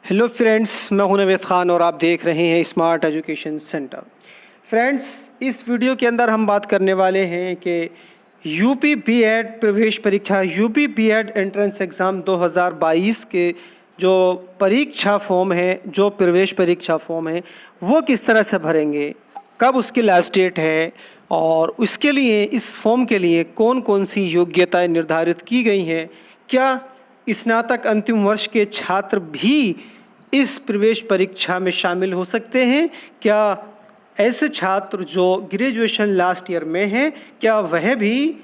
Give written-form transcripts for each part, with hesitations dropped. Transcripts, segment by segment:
Hello friends, मैं हूं नवेद ख़ान और आप देख रहे हैं स्मार्ट एजुकेशन सेंटर। फ्रेंड्स, इस वीडियो के अंदर हम बात करने वाले हैं कि यूपी बीएड प्रवेश परीक्षा यूपी बीएड एंट्रेंस एग्ज़ाम 2022 के जो परीक्षा फॉर्म है, जो प्रवेश परीक्षा फॉर्म है, वो किस तरह से भरेंगे, कब उसकी लास्ट डेट है और उसके लिए इस फॉर्म के लिए कौन कौन सी योग्यताएं निर्धारित की गई हैं। क्या स्नातक अंतिम वर्ष के छात्र भी इस प्रवेश परीक्षा में शामिल हो सकते हैं? क्या ऐसे छात्र जो ग्रेजुएशन लास्ट ईयर में हैं, क्या वह भी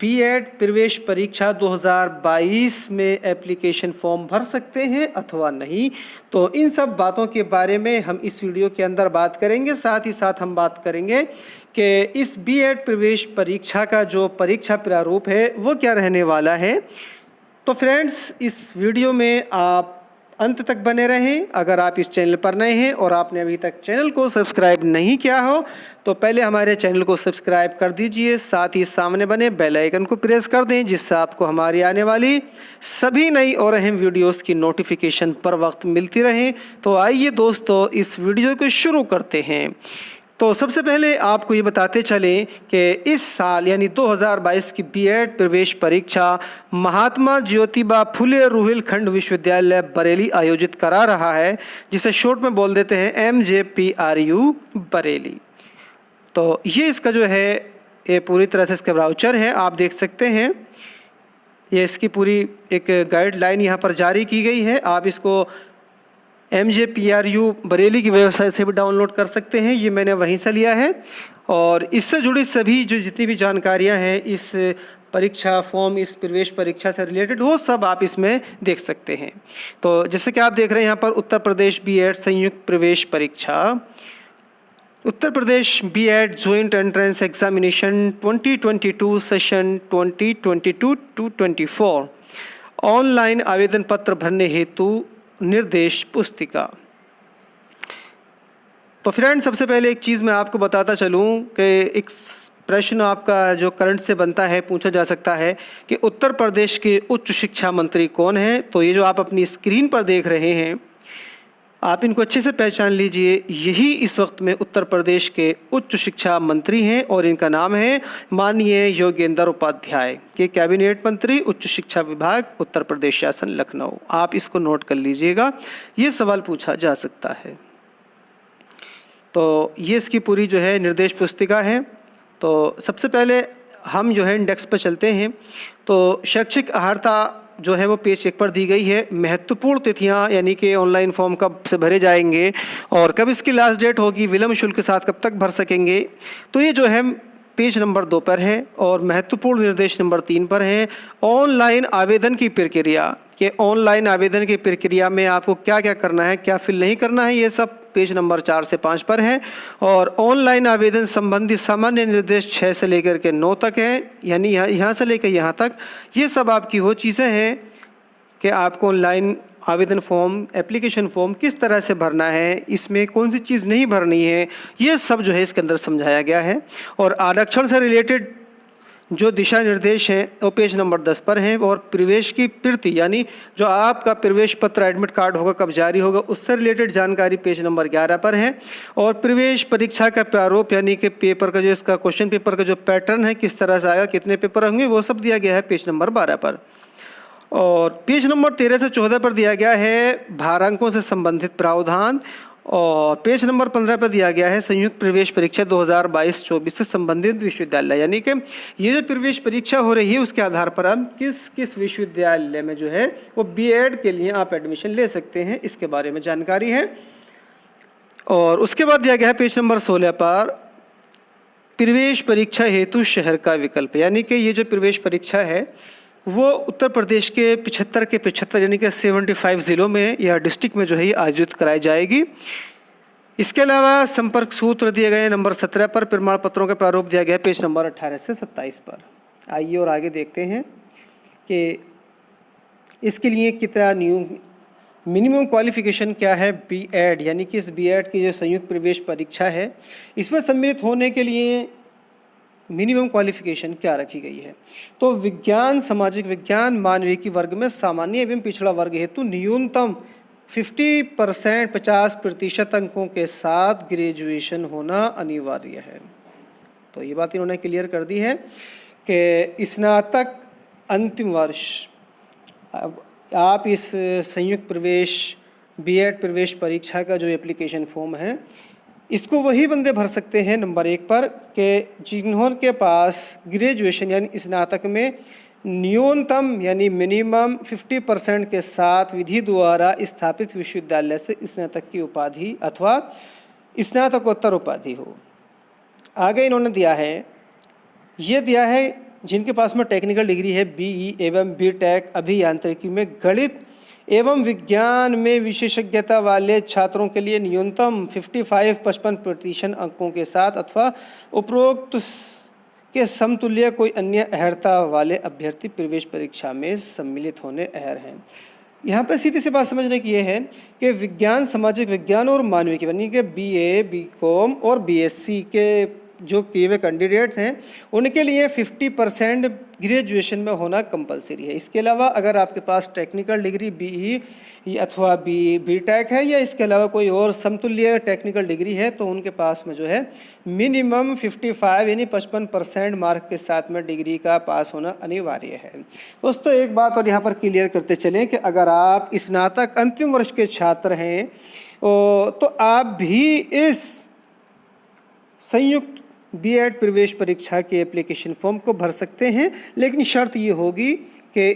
बीएड प्रवेश परीक्षा 2022 में एप्लीकेशन फॉर्म भर सकते हैं अथवा नहीं? तो इन सब बातों के बारे में हम इस वीडियो के अंदर बात करेंगे। साथ ही साथ हम बात करेंगे कि इस बीएड प्रवेश परीक्षा का जो परीक्षा प्रारूप है वो क्या रहने वाला है। तो फ्रेंड्स, इस वीडियो में आप अंत तक बने रहें। अगर आप इस चैनल पर नए हैं और आपने अभी तक चैनल को सब्सक्राइब नहीं किया हो तो पहले हमारे चैनल को सब्सक्राइब कर दीजिए, साथ ही सामने बने बेल आइकन को प्रेस कर दें जिससे आपको हमारी आने वाली सभी नई और अहम वीडियोस की नोटिफिकेशन पर वक्त मिलती रहे। तो आइए दोस्तों, इस वीडियो को शुरू करते हैं। तो सबसे पहले आपको ये बताते चलें कि इस साल यानी 2022 की बीएड प्रवेश परीक्षा महात्मा ज्योतिबा फुले रुहेलखंड विश्वविद्यालय बरेली आयोजित करा रहा है, जिसे शॉर्ट में बोल देते हैं MJPRU बरेली। तो ये इसका जो है ये पूरी तरह से इसका ब्राउचर है, आप देख सकते हैं। ये इसकी पूरी एक गाइडलाइन यहाँ पर जारी की गई है। आप इसको MJPRU बरेली की वेबसाइट से भी डाउनलोड कर सकते हैं। ये मैंने वहीं से लिया है और इससे जुड़ी सभी जितनी भी जानकारियां हैं इस परीक्षा फॉर्म, इस प्रवेश परीक्षा से रिलेटेड, वो सब आप इसमें देख सकते हैं। तो जैसे कि आप देख रहे हैं यहाँ पर उत्तर प्रदेश बीएड संयुक्त प्रवेश परीक्षा, Uttar Pradesh BEd joint entrance examination 2022 session 2022-24 online आवेदन पत्र भरने हेतु निर्देश पुस्तिका। तो फ्रेंड्स, सबसे पहले एक चीज़ मैं आपको बताता चलूँ कि एक प्रश्न आपका जो करंट से बनता है, पूछा जा सकता है कि उत्तर प्रदेश के उच्च शिक्षा मंत्री कौन हैं। तो ये जो आप अपनी स्क्रीन पर देख रहे हैं, आप इनको अच्छे से पहचान लीजिए। यही इस वक्त में उत्तर प्रदेश के उच्च शिक्षा मंत्री हैं और इनका नाम है माननीय योगेंद्र उपाध्याय के कैबिनेट मंत्री, उच्च शिक्षा विभाग, उत्तर प्रदेश शासन, लखनऊ। आप इसको नोट कर लीजिएगा, ये सवाल पूछा जा सकता है। तो ये इसकी पूरी जो है निर्देश पुस्तिका है। तो सबसे पहले हम जो है इंडेक्स पर चलते हैं। तो शैक्षिक अर्हता जो है वो पेज 1 पर दी गई है। महत्वपूर्ण तिथियां यानी कि ऑनलाइन फॉर्म कब से भरे जाएंगे और कब इसकी लास्ट डेट होगी, विलम्ब शुल्क के साथ कब तक भर सकेंगे। तो ये जो है पेज नंबर 2 पर है और महत्वपूर्ण निर्देश नंबर 3 पर है। ऑनलाइन आवेदन की प्रक्रिया, कि ऑनलाइन आवेदन की प्रक्रिया में आपको क्या क्या करना है, क्या फिल नहीं करना है, ये सब पेज नंबर 4 से 5 पर है। और ऑनलाइन आवेदन संबंधी सामान्य निर्देश 6 से लेकर के 9 तक है, यानी यहाँ से लेकर यहाँ तक ये सब आपकी वो चीज़ें हैं कि आपको ऑनलाइन आवेदन फॉर्म, एप्लीकेशन फॉर्म किस तरह से भरना है, इसमें कौन सी चीज़ नहीं भरनी है, ये सब जो है इसके अंदर समझाया गया है। और आरक्षण से रिलेटेड जो दिशा निर्देश हैं वो पेज नंबर 10 पर हैं। और प्रवेश की प्रति यानी जो आपका प्रवेश पत्र, एडमिट कार्ड होगा, कब जारी होगा, उससे रिलेटेड जानकारी पेज नंबर 11 पर है। और प्रवेश परीक्षा का प्रारूप यानी कि पेपर का जो इसका क्वेश्चन पेपर का जो पैटर्न है, किस तरह से आएगा, कितने पेपर होंगे, वो सब दिया गया है पेज नंबर 12 पर। और पेज नंबर 13 से 14 पर दिया गया है भारांकों से संबंधित प्रावधान। और पेज नंबर 15 पर दिया गया है संयुक्त प्रवेश परीक्षा 2022-24 से संबंधित विश्वविद्यालय, यानी कि ये जो प्रवेश परीक्षा हो रही है उसके आधार पर आप किस किस विश्वविद्यालय में जो है वो बीएड के लिए आप एडमिशन ले सकते हैं, इसके बारे में जानकारी है। और उसके बाद दिया गया है पेज नंबर 16 पर प्रवेश परीक्षा हेतु शहर का विकल्प, यानी कि ये जो प्रवेश परीक्षा है वो उत्तर प्रदेश के 75 के 75 यानी कि 75 ज़िलों में या डिस्ट्रिक्ट में जो है ये आयोजित कराई जाएगी। इसके अलावा संपर्क सूत्र दिए गए हैं नंबर 17 पर। प्रमाण पत्रों का प्रारूप दिया गया है पेज नंबर 18 से 27 पर। आइए और आगे देखते हैं कि इसके लिए कितना मिनिमम क्वालिफिकेशन क्या है बीएड, यानी कि इस बीएड की जो संयुक्त प्रवेश परीक्षा है इसमें सम्मिलित होने के लिए मिनिमम क्वालिफिकेशन क्या रखी गई है। तो विज्ञान, सामाजिक विज्ञान, मानविकी वर्ग में सामान्य एवं पिछड़ा वर्ग हेतु न्यूनतम 50% 50% अंकों के साथ ग्रेजुएशन होना अनिवार्य है। तो ये बात इन्होंने क्लियर कर दी है कि स्नातक अंतिम वर्ष, अब आप इस संयुक्त प्रवेश बीएड प्रवेश परीक्षा का जो एप्लीकेशन फॉर्म है, इसको वही बंदे भर सकते हैं नंबर 1 पर कि जिन्होंने पास ग्रेजुएशन यानी स्नातक में न्यूनतम यानी मिनिमम 50% के साथ विधि द्वारा स्थापित विश्वविद्यालय से स्नातक की उपाधि अथवा स्नातकोत्तर उपाधि हो। आगे इन्होंने दिया है, ये दिया है जिनके पास में टेक्निकल डिग्री है बीई एवं बीटेक अभियांत्रिकी में गणित एवं विज्ञान में विशेषज्ञता वाले छात्रों के लिए न्यूनतम 55% अंकों के साथ अथवा उपरोक्त के समतुल्य कोई अन्य अर्हता वाले अभ्यर्थी प्रवेश परीक्षा में सम्मिलित होने अर्ह हैं। यहाँ पर सीधी सी बात समझने की ये है कि विज्ञान, सामाजिक विज्ञान और मानविकी यानी कि बीए, बीकॉम और बीएससी के जो किए हुए कैंडिडेट्स हैं उनके लिए 50% ग्रेजुएशन में होना कंपलसरी है। इसके अलावा अगर आपके पास टेक्निकल डिग्री बीई अथवा बीटेक है या इसके अलावा कोई और समतुल्य टेक्निकल डिग्री है तो उनके पास में जो है मिनिमम 55 यानी 55% मार्क के साथ में डिग्री का पास होना अनिवार्य है। दोस्तों एक बात और यहाँ पर क्लियर करते चलें कि अगर आप स्नातक अंतिम वर्ष के छात्र हैं तो आप भी इस संयुक्त बीएड प्रवेश परीक्षा के एप्लीकेशन फॉर्म को भर सकते हैं, लेकिन शर्त ये होगी कि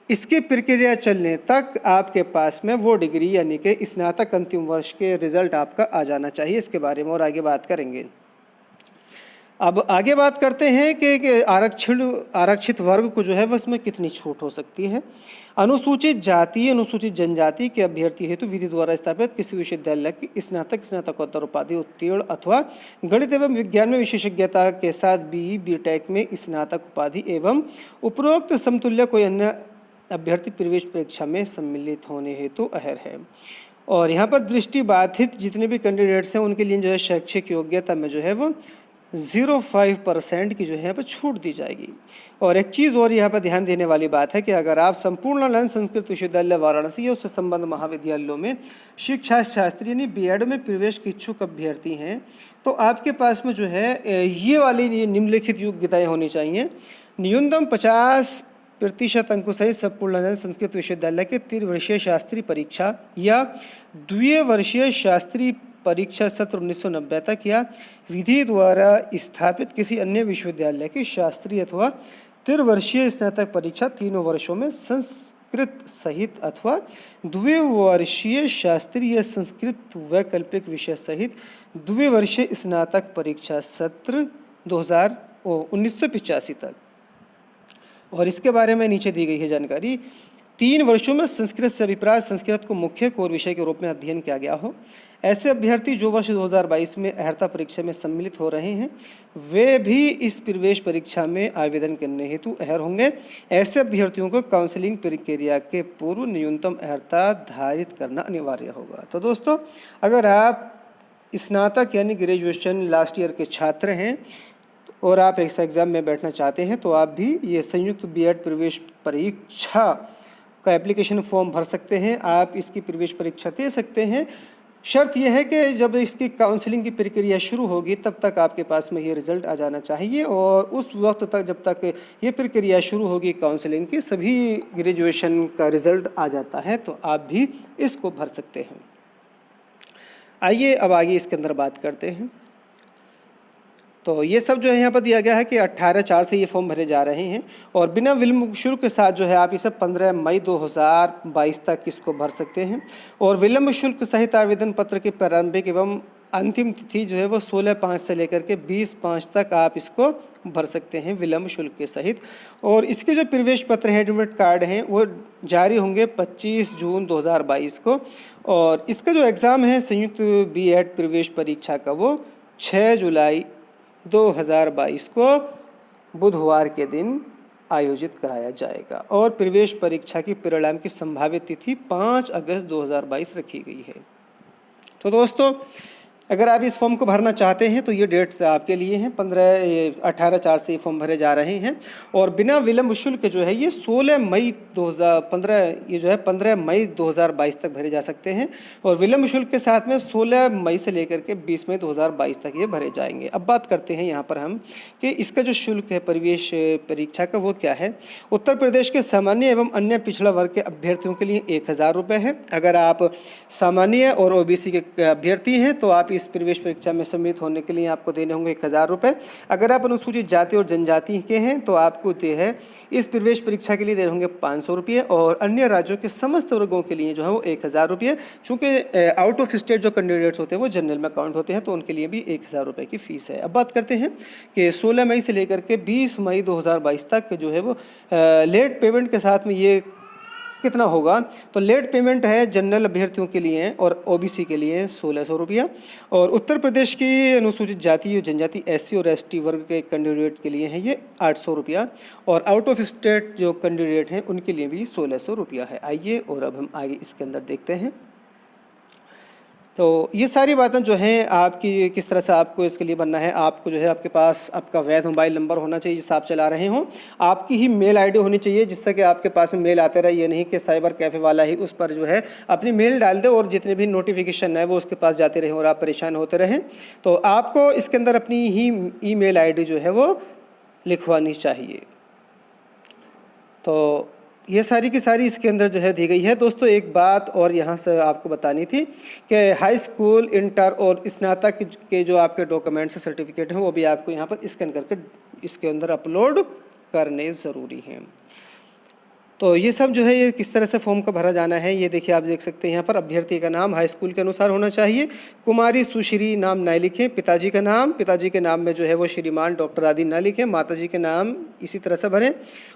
इसकी प्रक्रिया चलने तक आपके पास में वो डिग्री यानी कि स्नातक अंतिम वर्ष के रिजल्ट आपका आ जाना चाहिए। इसके बारे में और आगे बात करेंगे। अब आगे बात करते हैं कि आरक्षित वर्ग को जो है वह इसमें कितनी छूट हो सकती है। अनुसूचित जाति, अनुसूचित जनजाति के अभ्यर्थी हेतु विधि द्वारा स्थापित किसी विश्वविद्यालय की स्नातकोत्तर उपाधि उत्तीर्ण अथवा गणित एवं विज्ञान में विशेषज्ञता के साथ बीई बीटेक में स्नातक उपाधि एवं उपरोक्त समतुल्य कोई अन्य अभ्यर्थी प्रवेश परीक्षा में सम्मिलित होने हेतु अर्ह है। और यहाँ पर दृष्टिबाधित जितने भी कैंडिडेट्स हैं उनके लिए जो है शैक्षिक योग्यता में जो है वो 0.5% की जो है यहाँ पर छूट दी जाएगी। और एक चीज़ और यहाँ पर ध्यान देने वाली बात है कि अगर आप संपूर्णानंद संस्कृत विश्वविद्यालय वाराणसी या उससे संबद्ध महाविद्यालयों में शिक्षा शास्त्री यानी बीएड में प्रवेश के इच्छुक अभ्यर्थी हैं तो आपके पास में जो है ये वाली निम्नलिखित योग्यताएं होनी चाहिए। न्यूनतम 50% अंकों सहित संपूर्णानंद संस्कृत विश्वविद्यालय के 3 वर्षीय शास्त्री परीक्षा या 2 वर्षीय शास्त्री परीक्षा सत्र 1990 तक या विधि द्वारा स्थापित किसी अन्य विश्वविद्यालय की शास्त्री अथवा 3 वर्षीय स्नातक परीक्षा 3 वर्षों में संस्कृत सहित अथवा 2 वर्षीय शास्त्रीय संस्कृत वैकल्पिक विषय सहित 2 वर्षीय स्नातक परीक्षा सत्र 1985 तक। और इसके बारे में नीचे दी गई है जानकारी। 3 वर्षों में संस्कृत से अभिप्राय संस्कृत को मुख्य कोर विषय के रूप में अध्ययन किया गया हो। ऐसे अभ्यर्थी जो वर्ष 2022 में अर्हता परीक्षा में सम्मिलित हो रहे हैं वे भी इस प्रवेश परीक्षा में आवेदन करने हेतु अर्ह होंगे। ऐसे अभ्यर्थियों को काउंसलिंग प्रक्रिया के पूर्व न्यूनतम अर्हता धारित करना अनिवार्य होगा। तो दोस्तों अगर आप स्नातक यानी ग्रेजुएशन लास्ट ईयर के छात्र हैं और आप इस एग्ज़ाम में बैठना चाहते हैं तो आप भी ये संयुक्त बीएड प्रवेश परीक्षा का एप्लीकेशन फॉर्म भर सकते हैं। आप इसकी प्रवेश परीक्षा दे सकते हैं। शर्त यह है कि जब इसकी काउंसलिंग की प्रक्रिया शुरू होगी तब तक आपके पास में ये रिज़ल्ट आ जाना चाहिए और उस वक्त तक जब तक ये प्रक्रिया शुरू होगी काउंसलिंग की सभी ग्रेजुएशन का रिज़ल्ट आ जाता है तो आप भी इसको भर सकते हैं। आइए अब आगे इसके अंदर बात करते हैं। तो ये सब जो है यहाँ पर दिया गया है कि 18/4 से ये फॉर्म भरे जा रहे हैं और बिना विलंब शुल्क के साथ जो है आप इसे 15 मई 2022 तक इसको भर सकते हैं। और विलंब शुल्क सहित आवेदन पत्र की प्रारंभिक एवं अंतिम तिथि जो है वो 16/5 से लेकर के 20/5 तक आप इसको भर सकते हैं विलंब शुल्क के सहित। और इसके जो प्रवेश पत्र हैं एडमिट कार्ड हैं वो जारी होंगे 25 जून 2022 को। और इसका जो एग्ज़ाम है संयुक्त बीएड प्रवेश परीक्षा का वो 6 जुलाई 2022 को बुधवार के दिन आयोजित कराया जाएगा। और प्रवेश परीक्षा की परिणाम की संभावित तिथि 5 अगस्त 2022 रखी गई है। तो दोस्तों अगर आप इस फॉर्म को भरना चाहते हैं तो ये डेट्स आपके लिए हैं। 18/4 से ये फॉर्म भरे जा रहे हैं और बिना विलंब शुल्क जो है ये 16 मई 2015 ये जो है 15 मई 2022 तक भरे जा सकते हैं और विलंब शुल्क के साथ में 16 मई से लेकर के 20 मई 2022 तक ये भरे जाएंगे। अब बात करते हैं यहाँ पर हम कि इसका जो शुल्क है प्रवेश परीक्षा का वो क्या है। उत्तर प्रदेश के सामान्य एवं अन्य पिछड़ा वर्ग के अभ्यर्थियों के लिए 1000 रुपये है। अगर आप सामान्य और ओबीसी के अभ्यर्थी हैं तो आप इस प्रवेश परीक्षा में सम्मिलित होने के लिए आपको देने होंगे 1000 रुपये। अगर आप अनुसूचित जाति और जनजाति के हैं तो आपको है इस प्रवेश परीक्षा के लिए देने होंगे 500 रुपये और अन्य राज्यों के समस्त वर्गों के लिए जो है वो 1000 रुपये। चूँकि आउट ऑफ स्टेट जो कैंडिडेट्स होते हैं वो जनरल में काउंट होते हैं तो उनके लिए भी 1000 रुपये की फ़ीस है। अब बात करते हैं कि 16 मई से लेकर के 20 मई 2022 तक जो है वो लेट पेमेंट के साथ में ये कितना होगा। तो लेट पेमेंट है जनरल अभ्यर्थियों के लिए और ओबीसी के लिए 1600 रुपया और उत्तर प्रदेश की अनुसूचित जाति और जनजाति एससी और एसटी वर्ग के कैंडिडेट्स के लिए है ये 800 रुपया और आउट ऑफ स्टेट जो कैंडिडेट हैं उनके लिए भी 1600 रुपया है। आइए और अब हम आगे इसके अंदर देखते हैं। तो ये सारी बातें जो हैं आपकी किस तरह से आपको इसके लिए बनना है। आपको जो है आपके पास आपका वैध मोबाइल नंबर होना चाहिए जिससे आप चला रहे हों। आपकी ही मेल आईडी होनी चाहिए जिससे कि आपके पास में मेल आते रहे। ये नहीं कि साइबर कैफ़े वाला ही उस पर जो है अपनी मेल डाल दे और जितने भी नोटिफिकेशन है वो उसके पास जाते रहें और आप परेशान होते रहें। तो आपको इसके अंदर अपनी ही ईमेल आईडी जो है वो लिखवानी चाहिए। तो ये सारी की सारी इसके अंदर जो है दी गई है। दोस्तों एक बात और यहाँ से आपको बतानी थी कि हाई स्कूल, इंटर और स्नातक के जो आपके डॉक्यूमेंट्स सर्टिफिकेट हैं वो भी आपको यहाँ पर स्कैन करके इसके अंदर अपलोड करने ज़रूरी हैं। तो ये सब जो है ये किस तरह से फॉर्म का भरा जाना है ये देखिए, आप देख सकते हैं यहाँ पर अभ्यर्थी का नाम हाई स्कूल के अनुसार होना चाहिए। कुमारी सुश्री नाम ना लिखें। पिताजी का नाम, पिताजी के नाम में जो है वो श्रीमान डॉक्टर आदि ना लिखें। माताजी के नाम इसी तरह से भरें।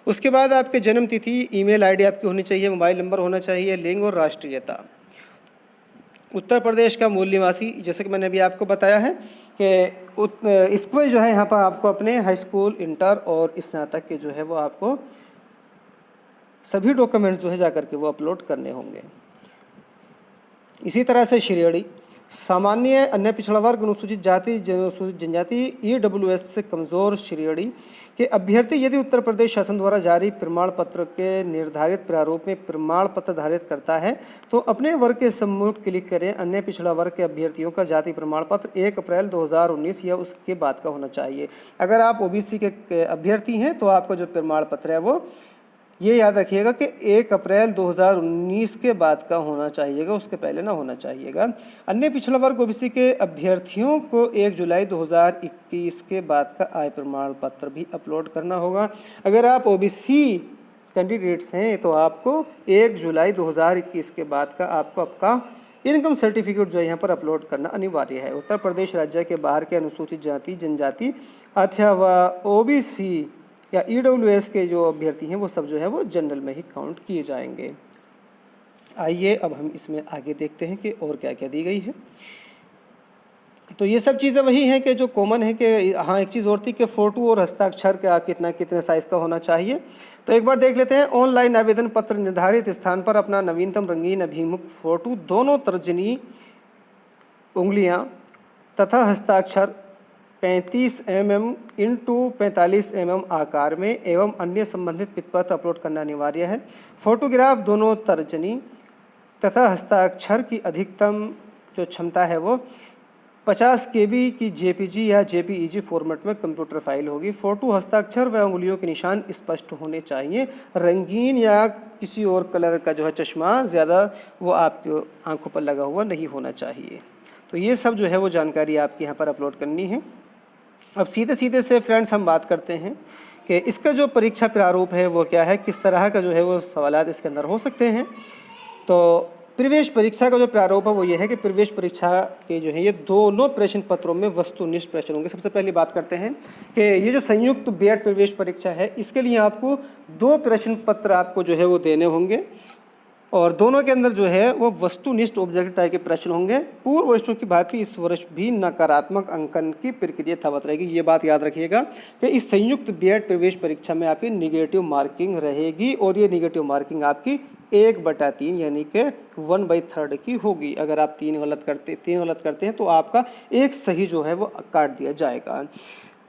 उसके बाद आपके जन्म तिथि, ईमेल आईडी आपकी होनी चाहिए, मोबाइल नंबर होना चाहिए, लिंग और राष्ट्रीयता। उत्तर प्रदेश का मूल निवासी, जैसे कि मैंने अभी आपको बताया है कि इसको जो है यहाँ पर आपको अपने हाई स्कूल, इंटर और स्नातक के जो है वो आपको सभी डॉक्यूमेंट्स जो है जाकर के वो अपलोड करने होंगे। इसी तरह से श्रेणी सामान्य, अन्य पिछड़ा वर्ग, अनुसूचित जाति, जनजाति, EWS से कमज़ोर श्रेणी के अभ्यर्थी यदि उत्तर प्रदेश शासन द्वारा जारी प्रमाण पत्र के निर्धारित प्रारूप में प्रमाण पत्र धारित करता है तो अपने वर्ग के सम्मुख क्लिक करें। अन्य पिछड़ा वर्ग के अभ्यर्थियों का जाति प्रमाण पत्र 1 अप्रैल 2019 या उसके बाद का होना चाहिए। अगर आप OBC के अभ्यर्थी हैं तो आपका जो प्रमाण पत्र है वो ये याद रखिएगा कि 1 अप्रैल 2019 के बाद का होना चाहिएगा, उसके पहले ना होना चाहिएगा। अन्य पिछड़ा वर्ग OBC के अभ्यर्थियों को 1 जुलाई 2021 के बाद का आय प्रमाण पत्र भी अपलोड करना होगा। अगर आप OBC कैंडिडेट्स हैं तो आपको 1 जुलाई 2021 के बाद का आपको आपका इनकम सर्टिफिकेट जो है यहाँ पर अपलोड करना अनिवार्य है। उत्तर प्रदेश राज्य के बाहर के अनुसूचित जाति, जनजाति अथवा OBC या EWS के जो अभ्यर्थी हैं वो सब जो है वो जनरल में ही काउंट किए जाएंगे। आइए अब हम इसमें आगे देखते हैं कि और क्या क्या दी गई है। तो ये सब चीज़ें वही हैं कि जो कॉमन है कि हाँ एक चीज़ और थी कि फ़ोटो और हस्ताक्षर का कितने साइज़ का होना चाहिए। तो एक बार देख लेते हैं। ऑनलाइन आवेदन पत्र निर्धारित स्थान पर अपना नवीनतम रंगीन अभिमुख फ़ोटो, दोनों तर्जनी उंगलियाँ तथा हस्ताक्षर 35 mm × 45 mm आकार में एवं अन्य संबंधित पितपत्र अपलोड करना अनिवार्य है। फोटोग्राफ दोनों तर्जनी तथा हस्ताक्षर की अधिकतम जो क्षमता है वो 50 KB की JPG या JPEG फॉर्मेट में कंप्यूटर फाइल होगी। फ़ोटो, हस्ताक्षर व उंगलियों के निशान स्पष्ट होने चाहिए। रंगीन या किसी और कलर का जो है चश्मा ज़्यादा वो आपकी आंखों पर लगा हुआ नहीं होना चाहिए। तो ये सब जो है वो जानकारी आपकी यहाँ पर अपलोड करनी है। अब सीधे सीधे से फ्रेंड्स हम बात करते हैं कि इसका जो परीक्षा प्रारूप है वो क्या है, किस तरह का जो है वो सवालात इसके अंदर हो सकते हैं। तो प्रवेश परीक्षा का जो प्रारूप है वो ये है कि प्रवेश परीक्षा के जो है ये दोनों प्रश्न पत्रों में वस्तुनिष्ठ प्रश्न होंगे। सबसे पहले बात करते हैं कि ये जो संयुक्त B.Ed प्रवेश परीक्षा है इसके लिए आपको 2 प्रश्न पत्र आपको जो है वो देने होंगे। और दोनों के अंदर जो है वो वस्तुनिष्ठ ऑब्जेक्टिव टाइप के प्रश्न होंगे। पूर्व वर्षों की भांति इस वर्ष भी नकारात्मक अंकन की प्रक्रिया यथावत रहेगी। ये बात याद रखिएगा कि इस संयुक्त बीएड प्रवेश परीक्षा में आपकी निगेटिव मार्किंग रहेगी और ये निगेटिव मार्किंग आपकी 1/3 यानी कि 1/3 की होगी। अगर आप 3 गलत करते हैं तो आपका एक सही जो है वो काट दिया जाएगा।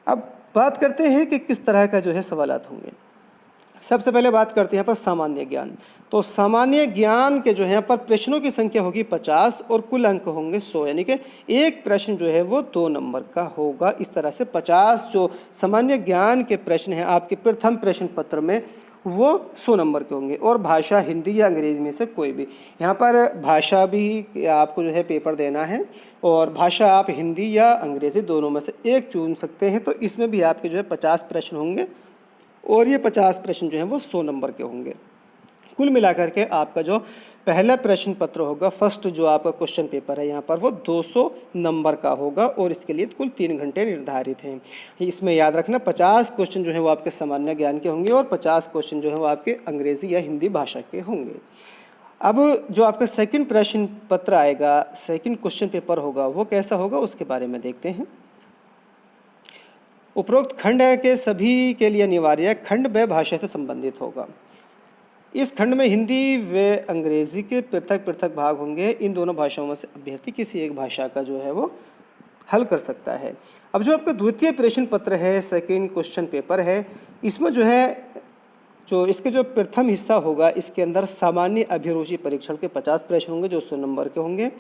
अब बात करते हैं कि किस तरह का जो है सवालात होंगे। सबसे पहले बात करते हैं यहाँ पर सामान्य ज्ञान। तो सामान्य ज्ञान के जो है यहाँ पर प्रश्नों की संख्या होगी 50 और कुल अंक होंगे 100, यानी कि एक प्रश्न जो है वो 2 नंबर का होगा। इस तरह से 50 जो सामान्य ज्ञान के प्रश्न हैं आपके प्रथम प्रश्न पत्र में वो 100 नंबर के होंगे। और भाषा हिंदी या अंग्रेजी में से कोई भी, यहाँ पर भाषा भी आपको जो है पेपर देना है और भाषा आप हिंदी या अंग्रेजी दोनों में से एक चुन सकते हैं। तो इसमें भी आपके जो है 50 प्रश्न होंगे और ये 50 प्रश्न जो हैं वो 100 नंबर के होंगे। कुल मिलाकर के आपका जो पहला प्रश्न पत्र होगा, फर्स्ट जो आपका क्वेश्चन पेपर है यहाँ पर वो 200 नंबर का होगा और इसके लिए कुल 3 घंटे निर्धारित हैं। इसमें याद रखना 50 क्वेश्चन जो है वो आपके सामान्य ज्ञान के होंगे और 50 क्वेश्चन जो है वो आपके अंग्रेजी या हिंदी भाषा के होंगे। अब जो आपका सेकंड प्रश्न पत्र आएगा, सेकंड क्वेश्चन पेपर होगा, वो कैसा होगा उसके बारे में देखते हैं। उपरोक्त खंड के सभी के लिए अनिवार्य खंड व भाषा से संबंधित होगा। इस खंड में हिंदी व अंग्रेजी के पृथक पृथक भाग होंगे। इन दोनों भाषाओं में से अभ्यर्थी किसी एक भाषा का जो है वो हल कर सकता है। अब जो आपका द्वितीय प्रश्न पत्र है, सेकंड क्वेश्चन पेपर है, इसमें जो है जो इसके जो प्रथम हिस्सा होगा इसके अंदर सामान्य अभिरुचि परीक्षण के 50 प्रश्न होंगे जो 100 नंबर के होंगे।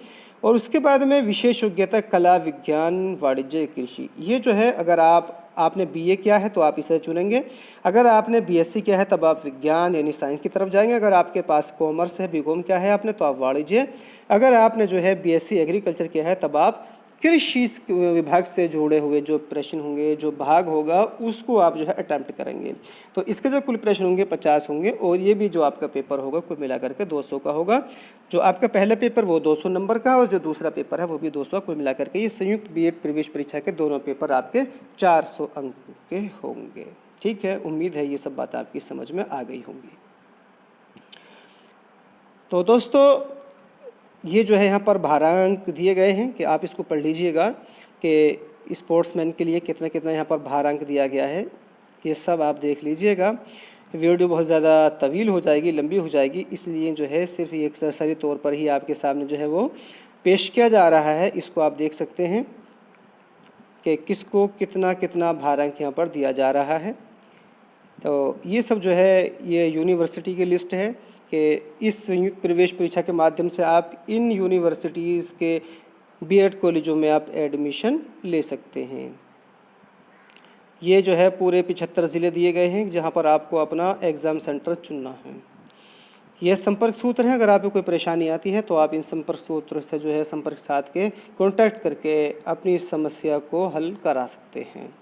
और उसके बाद में विशेष योग्यता कला, विज्ञान, वाणिज्य, कृषि। ये जो है अगर आपने बीए किया है तो आप इसे चुनेंगे। अगर आपने बीएससी किया है तब आप विज्ञान यानी साइंस की तरफ जाएंगे। अगर आपके पास कॉमर्स है, बीकॉम किया है आपने तो आप वाणिज्य। अगर आपने जो है बीएससी एग्रीकल्चर किया है तब आप कृषि विभाग से जुड़े हुए जो प्रश्न होंगे, जो भाग होगा उसको आप जो है अटैम्प्ट करेंगे। तो इसके जो कुल प्रश्न होंगे 50 होंगे और ये भी जो आपका पेपर होगा कुल मिलाकर के 200 का होगा। जो आपका पहला पेपर वो 200 नंबर का और जो दूसरा पेपर है वो भी 200, कुल मिलाकर के ये संयुक्त बीएड प्रवेश परीक्षा के दोनों पेपर आपके 400 अंक के होंगे। ठीक है, उम्मीद है ये सब बात आपकी समझ में आ गई होंगी। तो दोस्तों ये जो है यहाँ पर भारांक दिए गए हैं कि आप इसको पढ़ लीजिएगा कि स्पोर्ट्समैन के लिए कितना कितना यहाँ पर भारांक दिया गया है। ये सब आप देख लीजिएगा। वीडियो बहुत ज़्यादा तवील हो जाएगी, लंबी हो जाएगी, इसलिए जो है सिर्फ एक सरसरी तौर पर ही आपके सामने जो है वो पेश किया जा रहा है। इसको आप देख सकते हैं कि किसको कितना कितना भारांक यहाँ पर दिया जा रहा है। तो ये सब जो है ये यूनिवर्सिटी की लिस्ट है कि इस संयुक्त प्रवेश परीक्षा के माध्यम से आप इन यूनिवर्सिटीज़ के बीएड कॉलेजों में आप एडमिशन ले सकते हैं। ये जो है पूरे 75 ज़िले दिए गए हैं जहां पर आपको अपना एग्ज़ाम सेंटर चुनना है। यह संपर्क सूत्र है, अगर आपको कोई परेशानी आती है तो आप इन संपर्क सूत्र से जो है संपर्क साध के कॉन्टैक्ट करके अपनी समस्या को हल करा सकते हैं।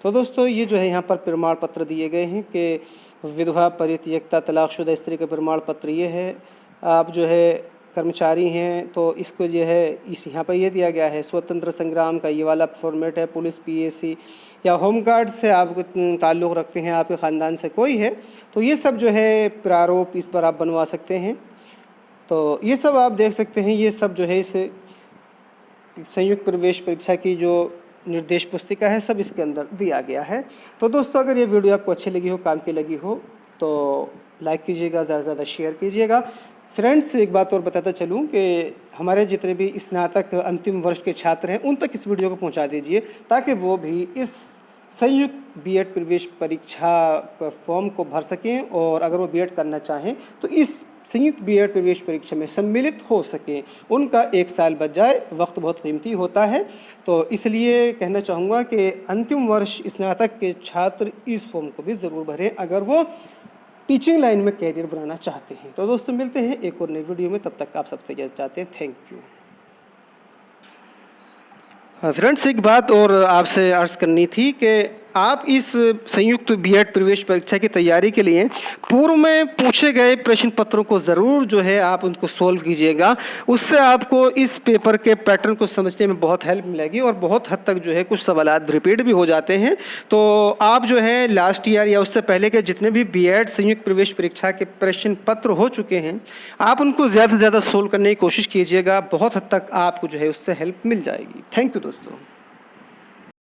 तो दोस्तों ये जो है यहाँ पर प्रमाण पत्र दिए गए हैं कि विधवा, परित्यक्ता, तलाकशुदा स्त्री का प्रमाण पत्र ये है। आप जो है कर्मचारी हैं तो इसको जो है इस यहाँ पर ये दिया गया है। स्वतंत्र संग्राम का ये वाला फॉर्मेट है। पुलिस, पीएसी या होमगार्ड से आप ताल्लुक़ रखते हैं, आपके ख़ानदान से कोई है तो ये सब जो है प्रारूप इस पर आप बनवा सकते हैं। तो ये सब आप देख सकते हैं। ये सब जो है इस संयुक्त प्रवेश परीक्षा की जो निर्देश पुस्तिका है सब इसके अंदर दिया गया है। तो दोस्तों अगर ये वीडियो आपको अच्छी लगी हो, काम की लगी हो तो लाइक कीजिएगा, ज़्यादा से ज़्यादा शेयर कीजिएगा। फ्रेंड्स एक बात और बताता चलूँ कि हमारे जितने भी स्नातक अंतिम वर्ष के छात्र हैं उन तक इस वीडियो को पहुंचा दीजिए ताकि वो भी इस संयुक्त बीएड प्रवेश परीक्षा फॉर्म को भर सकें और अगर वो बीएड करना चाहें तो इस संयुक्त बीएड प्रवेश परीक्षा में सम्मिलित हो सकें। उनका 1 साल बच जाए, वक्त बहुत कीमती होता है। तो इसलिए कहना चाहूँगा कि अंतिम वर्ष स्नातक के छात्र इस फॉर्म को भी ज़रूर भरें अगर वो टीचिंग लाइन में कैरियर बनाना चाहते हैं। तो दोस्तों मिलते हैं एक और नई वीडियो में, तब तक आप सबसे इजाज़त चाहते हैं। Thank you. फ्रेंड्स एक बात और आपसे अर्ज़ करनी थी कि आप इस संयुक्त बीएड प्रवेश परीक्षा की तैयारी के लिए पूर्व में पूछे गए प्रश्न पत्रों को ज़रूर जो है आप उनको सोल्व कीजिएगा। उससे आपको इस पेपर के पैटर्न को समझने में बहुत हेल्प मिलेगी और बहुत हद तक जो है कुछ सवालात रिपीट भी हो जाते हैं। तो आप जो है लास्ट ईयर या उससे पहले के जितने भी बीएड संयुक्त प्रवेश परीक्षा के प्रश्न पत्र हो चुके हैं, आप उनको ज़्यादा से ज़्यादा सोल्व करने की कोशिश कीजिएगा। बहुत हद तक आपको जो है उससे हेल्प मिल जाएगी। थैंक यू दोस्तों।